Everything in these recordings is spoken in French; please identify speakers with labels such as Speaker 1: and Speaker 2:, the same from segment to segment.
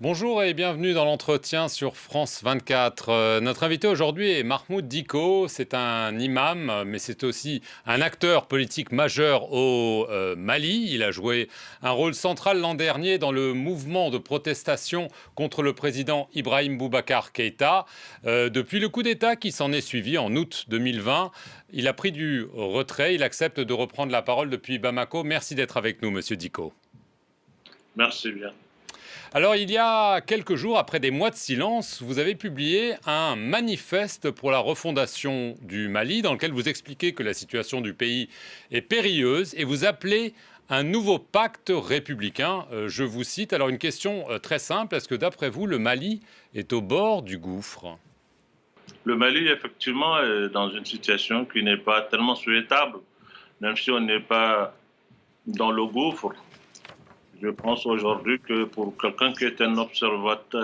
Speaker 1: Bonjour et bienvenue dans l'entretien sur France 24. Notre invité aujourd'hui est Mahmoud Dicko. C'est un imam, mais c'est aussi un acteur politique majeur au Mali. Il a joué un rôle central l'an dernier dans le mouvement de protestation contre le président Ibrahim Boubacar Keïta. Depuis le coup d'État qui s'en est suivi en août 2020, il a pris du retrait. Il accepte de reprendre la parole depuis Bamako. Merci d'être avec nous, Monsieur Dicko.
Speaker 2: Merci bien.
Speaker 1: Alors, il y a quelques jours, après des mois de silence, vous avez publié un manifeste pour la refondation du Mali, dans lequel vous expliquez que la situation du pays est périlleuse et vous appelez un nouveau pacte républicain. Je vous cite. Alors, une question très simple. Est-ce que, d'après vous, le Mali est au bord du gouffre?
Speaker 2: Le Mali, effectivement, est dans une situation qui n'est pas tellement souhaitable, même si on n'est pas dans le gouffre. Je pense aujourd'hui que pour quelqu'un qui est un observateur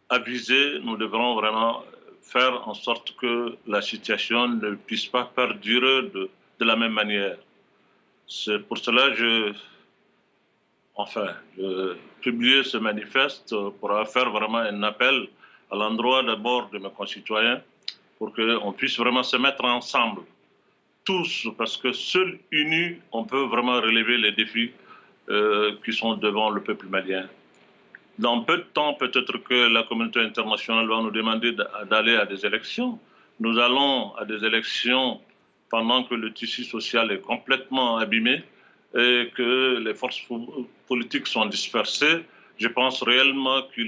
Speaker 2: avisé, nous devrons vraiment faire en sorte que la situation ne puisse pas perdurer de la même manière. C'est pour cela que je publié ce manifeste pour faire vraiment un appel à l'endroit d'abord de mes concitoyens pour qu'on puisse vraiment se mettre ensemble, tous, parce que seuls unis, on peut vraiment relever les défis qui sont devant le peuple malien. Dans peu de temps, peut-être que la communauté internationale va nous demander d'aller à des élections. Nous allons à des élections pendant que le tissu social est complètement abîmé et que les forces politiques sont dispersées. Je pense réellement que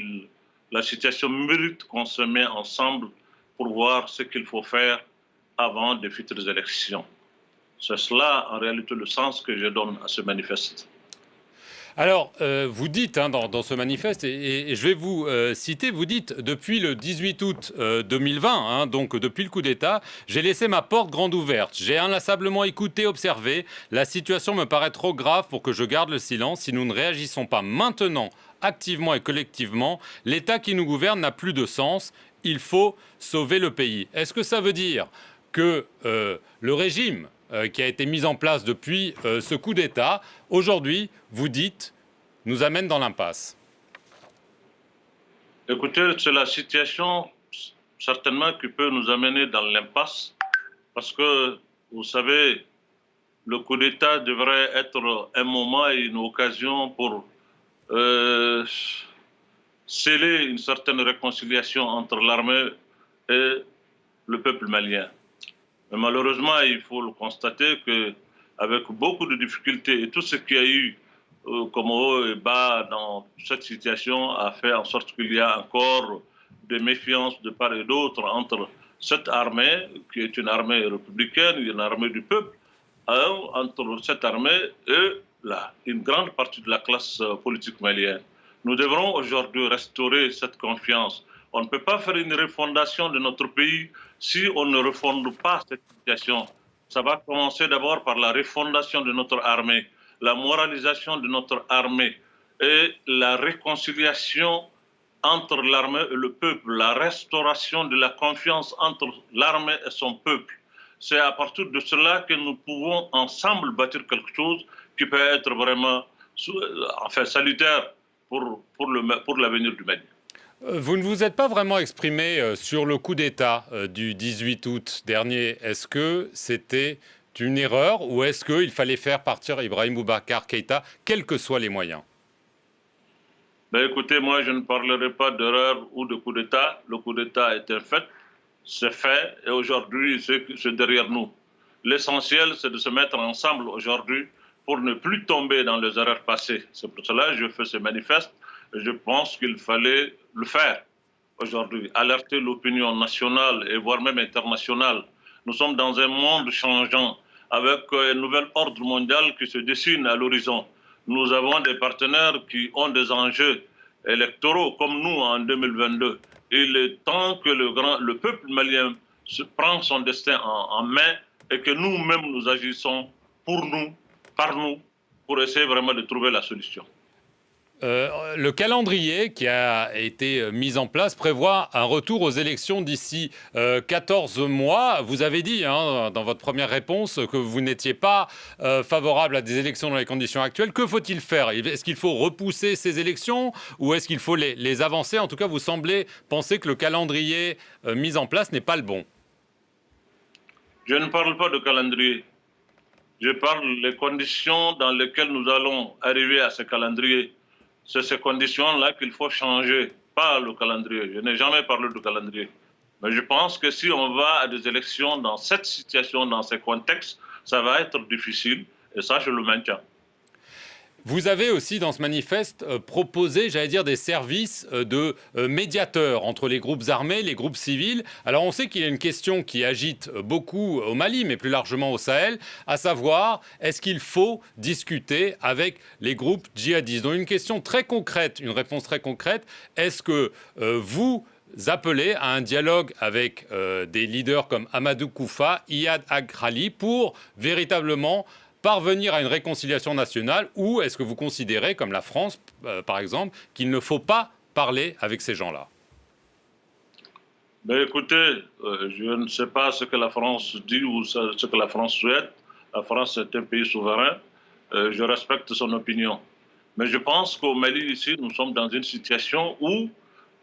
Speaker 2: la situation mérite qu'on se mette ensemble pour voir ce qu'il faut faire avant de futures élections. C'est cela, en réalité, le sens que je donne à ce manifeste.
Speaker 1: Alors, vous dites dans ce manifeste, et je vais vous citer, vous dites, depuis le 18 août 2020, donc depuis le coup d'État, j'ai laissé ma porte grande ouverte. J'ai inlassablement écouté, observé. La situation me paraît trop grave pour que je garde le silence. Si nous ne réagissons pas maintenant, activement et collectivement, l'État qui nous gouverne n'a plus de sens. Il faut sauver le pays. Est-ce que ça veut dire que le régime qui a été mis en place depuis ce coup d'État, aujourd'hui, vous dites, nous amène dans l'impasse?
Speaker 2: Écoutez, c'est la situation certainement qui peut nous amener dans l'impasse parce que, vous savez, le coup d'État devrait être un moment et une occasion pour euh, sceller une certaine réconciliation entre l'armée et le peuple malien. Mais malheureusement, il faut le constater qu'avec beaucoup de difficultés et tout ce qu'il y a eu comme haut et bas dans cette situation a fait en sorte qu'il y a encore des méfiances de part et d'autre entre cette armée, qui est une armée républicaine, une armée du peuple, entre cette armée et une grande partie de la classe politique malienne. Nous devrons aujourd'hui restaurer cette confiance. On ne peut pas faire une refondation de notre pays si on ne refonde pas cette situation. Ça va commencer d'abord par la refondation de notre armée, la moralisation de notre armée et la réconciliation entre l'armée et le peuple, la restauration de la confiance entre l'armée et son peuple. C'est à partir de cela que nous pouvons ensemble bâtir quelque chose qui peut être vraiment salutaire pour l'avenir du Mali.
Speaker 1: Vous ne vous êtes pas vraiment exprimé sur le coup d'État du 18 août dernier. Est-ce que c'était une erreur ou est-ce qu'il fallait faire partir Ibrahim Boubacar Keïta, quels que soient les moyens?
Speaker 2: Ben écoutez, moi je ne parlerai pas d'erreur ou de coup d'État. Le coup d'État est un fait, c'est fait et aujourd'hui c'est derrière nous. L'essentiel c'est de se mettre ensemble aujourd'hui pour ne plus tomber dans les erreurs passées. C'est pour cela que je fais ce manifeste et je pense qu'il fallait le faire aujourd'hui, alerter l'opinion nationale et voire même internationale. Nous sommes dans un monde changeant avec un nouvel ordre mondial qui se dessine à l'horizon. Nous avons des partenaires qui ont des enjeux électoraux comme nous en 2022. Il est temps que le peuple malien prenne son destin en main et que nous-mêmes nous agissons pour nous, par nous, pour essayer vraiment de trouver la solution.
Speaker 1: Le calendrier qui a été mis en place prévoit un retour aux élections d'ici 14 mois. Vous avez dit hein, dans votre première réponse que vous n'étiez pas favorable à des élections dans les conditions actuelles. Que faut-il faire? Est-ce qu'il faut repousser ces élections ou est-ce qu'il faut les avancer? En tout cas, vous semblez penser que le calendrier mis en place n'est pas le bon.
Speaker 2: Je ne parle pas de calendrier. Je parle des conditions dans lesquelles nous allons arriver à ce calendrier. C'est ces conditions-là qu'il faut changer, pas le calendrier. Je n'ai jamais parlé de calendrier. Mais je pense que si on va à des élections dans cette situation, dans ces contextes, ça va être difficile. Et ça, je le maintiens.
Speaker 1: Vous avez aussi dans ce manifeste proposé, j'allais dire, des services de médiateurs entre les groupes armés, les groupes civils. Alors on sait qu'il y a une question qui agite beaucoup au Mali, mais plus largement au Sahel, à savoir, est-ce qu'il faut discuter avec les groupes djihadistes? Donc une question très concrète, une réponse très concrète, est-ce que vous appelez à un dialogue avec des leaders comme Amadou Koufa, Iyad Agrali, pour véritablement parvenir à une réconciliation nationale, ou est-ce que vous considérez, comme la France par exemple, qu'il ne faut pas parler avec ces gens-là?
Speaker 2: Mais écoutez, je ne sais pas ce que la France dit ou ce que la France souhaite. La France est un pays souverain. Je respecte son opinion. Mais je pense qu'au Mali, ici, nous sommes dans une situation où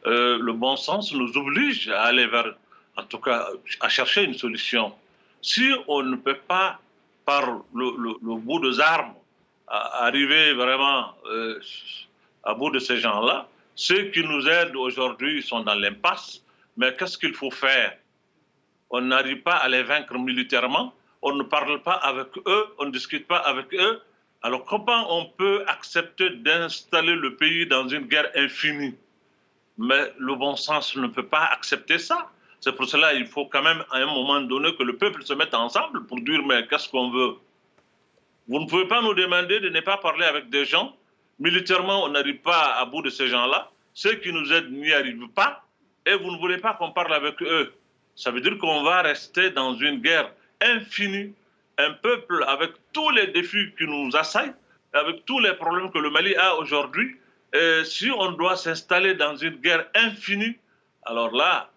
Speaker 2: le bon sens nous oblige à aller vers, en tout cas, à chercher une solution. Si on ne peut pas par le bout des armes, arriver vraiment à bout de ces gens-là. Ceux qui nous aident aujourd'hui sont dans l'impasse. Mais qu'est-ce qu'il faut faire? On n'arrive pas à les vaincre militairement. On ne parle pas avec eux. On ne discute pas avec eux. Alors comment on peut accepter d'installer le pays dans une guerre infinie? Mais le bon sens ne peut pas accepter ça. C'est pour cela qu'il faut quand même, à un moment donné, que le peuple se mette ensemble pour dire, mais qu'est-ce qu'on veut? Vous ne pouvez pas nous demander de ne pas parler avec des gens. Militairement, on n'arrive pas à bout de ces gens-là. Ceux qui nous aident n'y arrivent pas. Et vous ne voulez pas qu'on parle avec eux. Ça veut dire qu'on va rester dans une guerre infinie. Un peuple avec tous les défis qui nous assaillent, avec tous les problèmes que le Mali a aujourd'hui. Et si on doit s'installer dans une guerre infinie, alors là,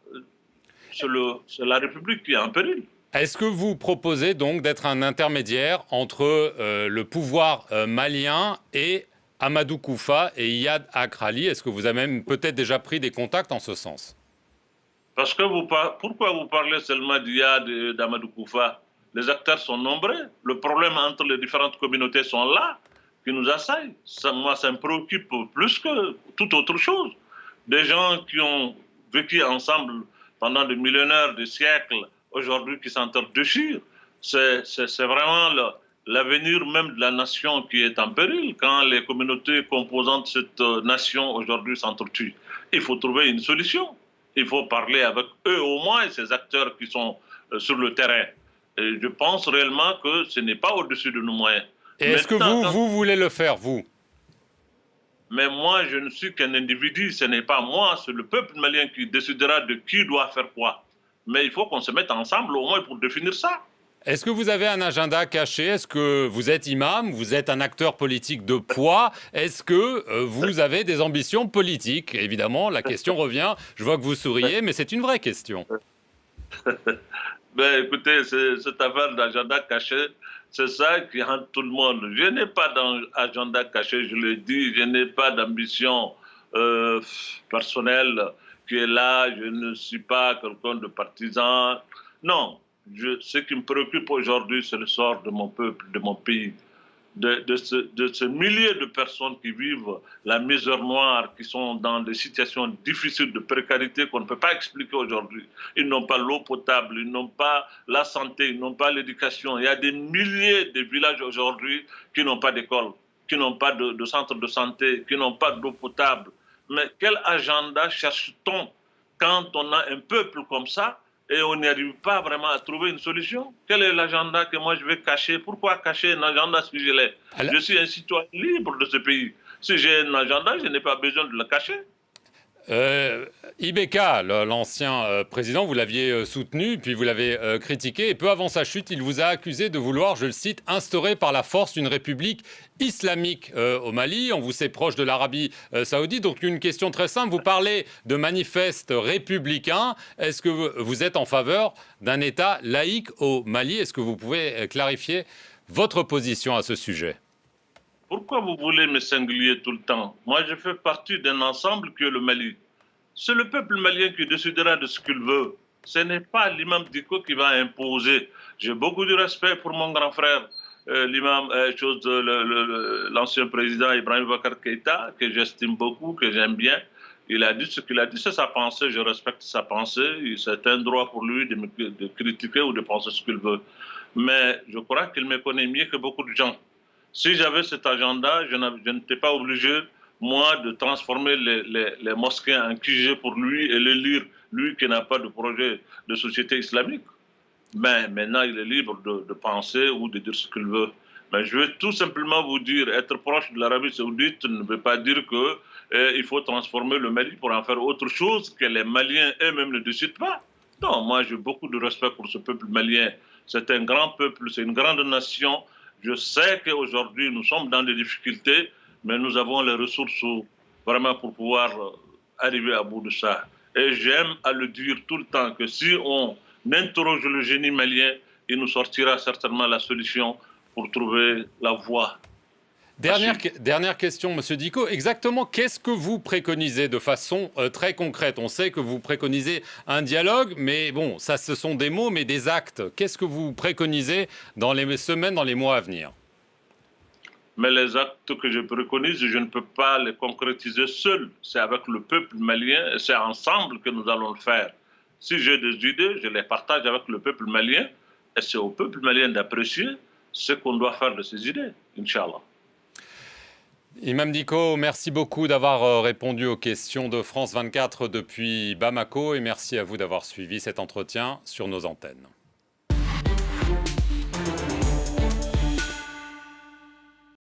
Speaker 2: c'est la République qui est en péril.
Speaker 1: Est-ce que vous proposez donc d'être un intermédiaire entre le pouvoir malien et Amadou Koufa et Iyad Agrali? Est-ce que vous avez même peut-être déjà pris des contacts en ce sens?
Speaker 2: Parce que pourquoi vous parlez seulement d'Iyad et d'Amadou Koufa? Les acteurs sont nombreux. Le problème entre les différentes communautés sont là, qui nous assaillent. Moi, ça me préoccupe plus que toute autre chose. Des gens qui ont vécu ensemble pendant des millénaires, des siècles, aujourd'hui qui s'entredéchirent. C'est vraiment l'avenir même de la nation qui est en péril quand les communautés composantes de cette nation aujourd'hui s'entretuent. Il faut trouver une solution. Il faut parler avec eux au moins, ces acteurs qui sont sur le terrain. Et je pense réellement que ce n'est pas au-dessus de nos moyens.
Speaker 1: Et est-ce que vous voulez le faire, vous?
Speaker 2: Mais moi, je ne suis qu'un individu, ce n'est pas moi, c'est le peuple malien qui décidera de qui doit faire quoi. Mais il faut qu'on se mette ensemble au moins pour définir ça.
Speaker 1: Est-ce que vous avez un agenda caché? Est-ce que vous êtes imam? Vous êtes un acteur politique de poids? Est-ce que vous avez des ambitions politiques? Évidemment, la question revient. Je vois que vous souriez, mais c'est une vraie question.
Speaker 2: Ben, écoutez, cette affaire d'agenda caché, c'est ça qui hante tout le monde. Je n'ai pas d'agenda caché, je le dis, je n'ai pas d'ambition personnelle qui est là, je ne suis pas quelqu'un de partisan. Non, ce qui me préoccupe aujourd'hui, c'est le sort de mon peuple, de mon pays, de ce milliers de personnes qui vivent la misère noire, qui sont dans des situations difficiles de précarité qu'on ne peut pas expliquer aujourd'hui. Ils n'ont pas l'eau potable, ils n'ont pas la santé, ils n'ont pas l'éducation. Il y a des milliers de villages aujourd'hui qui n'ont pas d'école, qui n'ont pas de centre de santé, qui n'ont pas d'eau potable. Mais quel agenda cherche-t-on quand on a un peuple comme ça et on n'arrive pas vraiment à trouver une solution? Quel est l'agenda que moi je vais cacher? Pourquoi cacher un agenda si je l'ai? Je suis un citoyen libre de ce pays. Si j'ai un agenda, je n'ai pas besoin de le cacher.
Speaker 1: Ibeka, l'ancien président, vous l'aviez soutenu, puis vous l'avez critiqué, et peu avant sa chute, il vous a accusé de vouloir, je le cite, instaurer par la force une république islamique au Mali. On vous sait proche de l'Arabie saoudite, donc une question très simple. Vous parlez de manifeste républicain. Est-ce que vous êtes en faveur d'un État laïque au Mali? Est-ce que vous pouvez clarifier votre position à ce sujet?
Speaker 2: Pourquoi vous voulez me singulier tout le temps? Moi, je fais partie d'un ensemble qui est le Mali. C'est le peuple malien qui décidera de ce qu'il veut. Ce n'est pas l'imam Diko qui va imposer. J'ai beaucoup de respect pour mon grand frère, l'imam, l'ancien président Ibrahim Bakar Keïta, que j'estime beaucoup, que j'aime bien. Il a dit ce qu'il a dit, c'est sa pensée, je respecte sa pensée. C'est un droit pour lui de critiquer ou de penser ce qu'il veut. Mais je crois qu'il me connaît mieux que beaucoup de gens. Si j'avais cet agenda, je n'étais pas obligé, moi, de transformer les mosquées en QG pour lui et les lire, lui qui n'a pas de projet de société islamique. Mais maintenant, il est libre de penser ou de dire ce qu'il veut. Mais je veux tout simplement vous dire, être proche de l'Arabie saoudite ne veut pas dire qu'il faut transformer le Mali pour en faire autre chose que les Maliens eux-mêmes ne décident pas. Non, moi j'ai beaucoup de respect pour ce peuple malien. C'est un grand peuple, c'est une grande nation. Je sais qu'aujourd'hui, nous sommes dans des difficultés, mais nous avons les ressources vraiment pour pouvoir arriver à bout de ça. Et j'aime à le dire tout le temps que si on interroge le génie malien, il nous sortira certainement la solution pour trouver la voie.
Speaker 1: Dernière question, Monsieur Diko. Exactement, qu'est-ce que vous préconisez de façon très concrète? On sait que vous préconisez un dialogue, mais bon, ça, ce sont des mots, mais des actes. Qu'est-ce que vous préconisez dans les semaines, dans les mois à venir?
Speaker 2: Mais les actes que je préconise, je ne peux pas les concrétiser seul. C'est avec le peuple malien, c'est ensemble que nous allons le faire. Si j'ai des idées, je les partage avec le peuple malien, et c'est au peuple malien d'apprécier ce qu'on doit faire de ces idées, Inch'Allah.
Speaker 1: Imam Diko, merci beaucoup d'avoir répondu aux questions de France 24 depuis Bamako et merci à vous d'avoir suivi cet entretien sur nos antennes.